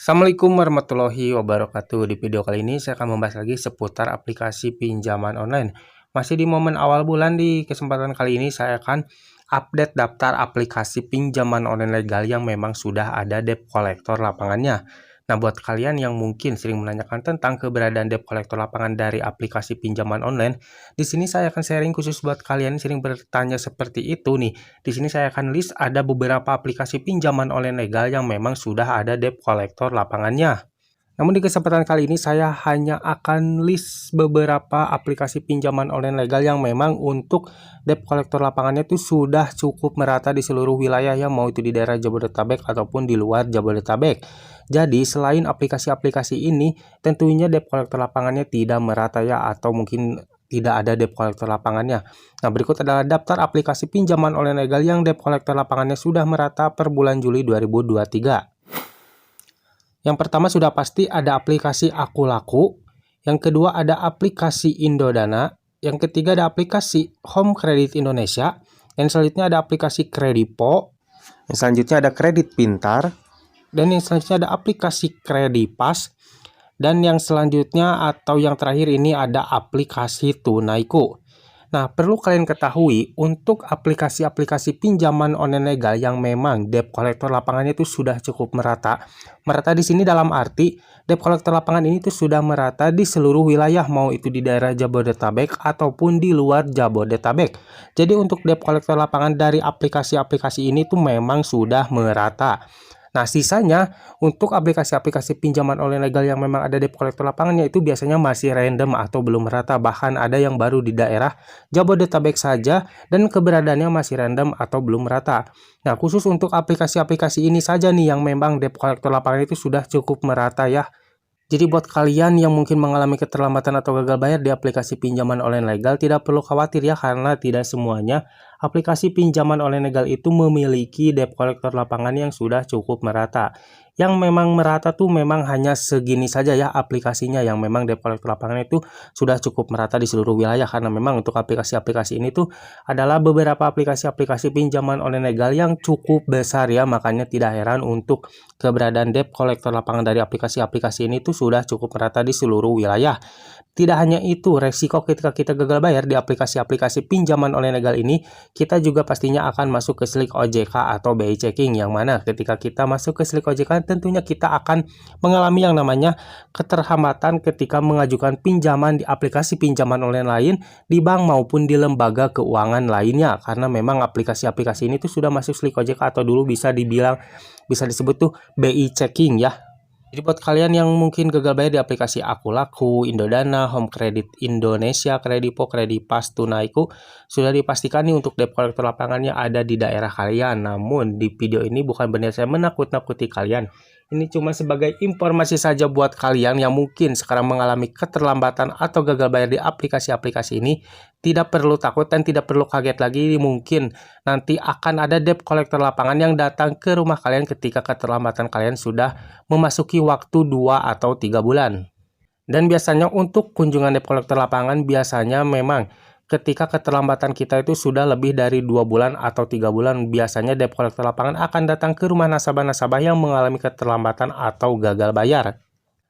Assalamualaikum warahmatullahi wabarakatuh. Di video kali ini saya akan membahas lagi seputar aplikasi pinjaman online. Masih di momen awal bulan, di kesempatan kali ini saya akan update daftar aplikasi pinjaman online legal yang memang sudah ada debt collector lapangannya. Nah, buat kalian yang mungkin sering menanyakan tentang keberadaan debt collector lapangan dari aplikasi pinjaman online, di sini saya akan sharing khusus buat kalian yang sering bertanya seperti itu nih. Di sini saya akan list ada beberapa aplikasi pinjaman online legal yang memang sudah ada debt collector lapangannya. Namun di kesempatan kali ini saya hanya akan list beberapa aplikasi pinjaman online legal yang memang untuk debt collector lapangannya itu sudah cukup merata di seluruh wilayah, yang mau itu di daerah Jabodetabek ataupun di luar Jabodetabek. Jadi selain aplikasi-aplikasi ini, tentunya debt collector lapangannya tidak merata ya, atau mungkin tidak ada debt collector lapangannya. Nah, berikut adalah daftar aplikasi pinjaman online legal yang debt collector lapangannya sudah merata per bulan Juli 2023. Yang pertama sudah pasti ada aplikasi Aku Laku, yang kedua ada aplikasi Indodana, yang ketiga ada aplikasi Home Credit Indonesia, yang selanjutnya ada aplikasi Kredipo, yang selanjutnya ada Kredit Pintar, dan yang selanjutnya ada aplikasi Kredipas, dan yang selanjutnya atau yang terakhir ini ada aplikasi Tunaiku. Nah, perlu kalian ketahui untuk aplikasi-aplikasi pinjaman online legal yang memang debt collector lapangannya itu sudah cukup merata. Merata di sini dalam arti debt collector lapangan ini tuh sudah merata di seluruh wilayah, mau itu di daerah Jabodetabek ataupun di luar Jabodetabek. Jadi untuk debt collector lapangan dari aplikasi-aplikasi ini tuh memang sudah merata. Nah, sisanya untuk aplikasi-aplikasi pinjaman online legal yang memang ada debt collector lapangannya itu biasanya masih random atau belum merata. Bahkan ada yang baru di daerah Jabodetabek saja dan keberadaannya masih random atau belum merata. Nah, khusus untuk aplikasi-aplikasi ini saja nih yang memang debt collector lapangan itu sudah cukup merata ya. Jadi buat kalian yang mungkin mengalami keterlambatan atau gagal bayar di aplikasi pinjaman online legal, tidak perlu khawatir ya, karena tidak semuanya aplikasi pinjaman online legal itu memiliki debt collector lapangan yang sudah cukup merata. Yang memang merata tuh memang hanya segini saja ya aplikasinya, yang memang debt collector lapangan itu sudah cukup merata di seluruh wilayah, karena memang untuk aplikasi-aplikasi ini tuh adalah beberapa aplikasi-aplikasi pinjaman online legal yang cukup besar ya, makanya tidak heran untuk keberadaan debt collector lapangan dari aplikasi-aplikasi ini tuh sudah cukup merata di seluruh wilayah. Tidak hanya itu, resiko ketika kita gagal bayar di aplikasi-aplikasi pinjaman online legal ini, kita juga pastinya akan masuk ke slik OJK atau BI checking, yang mana ketika kita masuk ke slik OJK tentunya kita akan mengalami yang namanya keterhambatan ketika mengajukan pinjaman di aplikasi pinjaman online lain di bank maupun di lembaga keuangan lainnya, karena memang aplikasi-aplikasi ini tuh sudah masuk slik OJK atau dulu bisa dibilang, bisa disebut tuh BI checking ya. Jadi buat kalian yang mungkin gagal bayar di aplikasi Aku Laku, Indodana, Home Credit Indonesia, Kredipo, Kredipas, Tunaiku, sudah dipastikan nih untuk debt collector lapangannya ada di daerah kalian. Namun di video ini bukan berniat saya menakut-nakuti kalian. Ini cuma sebagai informasi saja buat kalian yang mungkin sekarang mengalami keterlambatan atau gagal bayar di aplikasi-aplikasi ini. Tidak perlu takut dan tidak perlu kaget lagi, mungkin nanti akan ada debt collector lapangan yang datang ke rumah kalian ketika keterlambatan kalian sudah memasuki waktu 2 atau 3 bulan. Dan biasanya untuk kunjungan debt collector lapangan biasanya memang ketika keterlambatan kita itu sudah lebih dari 2 bulan atau 3 bulan, biasanya debt collector lapangan akan datang ke rumah nasabah-nasabah yang mengalami keterlambatan atau gagal bayar.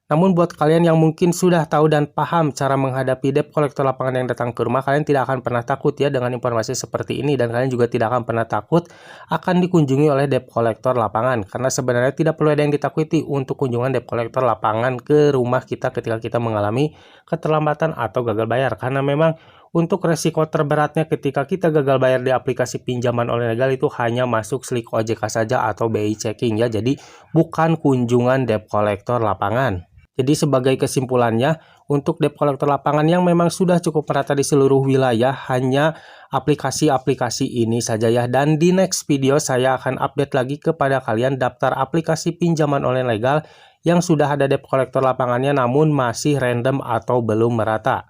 Namun buat kalian yang mungkin sudah tahu dan paham cara menghadapi debt collector lapangan yang datang ke rumah, kalian tidak akan pernah takut ya dengan informasi seperti ini, dan kalian juga tidak akan pernah takut akan dikunjungi oleh debt collector lapangan, karena sebenarnya tidak perlu ada yang ditakuti untuk kunjungan debt collector lapangan ke rumah kita ketika kita mengalami keterlambatan atau gagal bayar, karena memang untuk resiko terberatnya ketika kita gagal bayar di aplikasi pinjaman online legal itu hanya masuk slik OJK saja atau BI checking ya. Jadi bukan kunjungan debt collector lapangan. Jadi sebagai kesimpulannya, untuk debt collector lapangan yang memang sudah cukup merata di seluruh wilayah hanya aplikasi-aplikasi ini saja ya. Dan di next video saya akan update lagi kepada kalian daftar aplikasi pinjaman online legal yang sudah ada debt collector lapangannya namun masih random atau belum merata.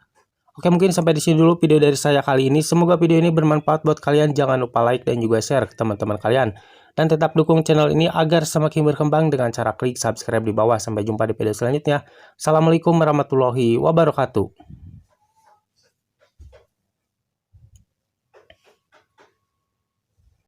Oke, mungkin sampai di sini dulu video dari saya kali ini. Semoga video ini bermanfaat buat kalian. Jangan lupa like dan juga share ke teman-teman kalian. Dan tetap dukung channel ini agar semakin berkembang dengan cara klik subscribe di bawah. Sampai jumpa di video selanjutnya. Assalamualaikum warahmatullahi wabarakatuh.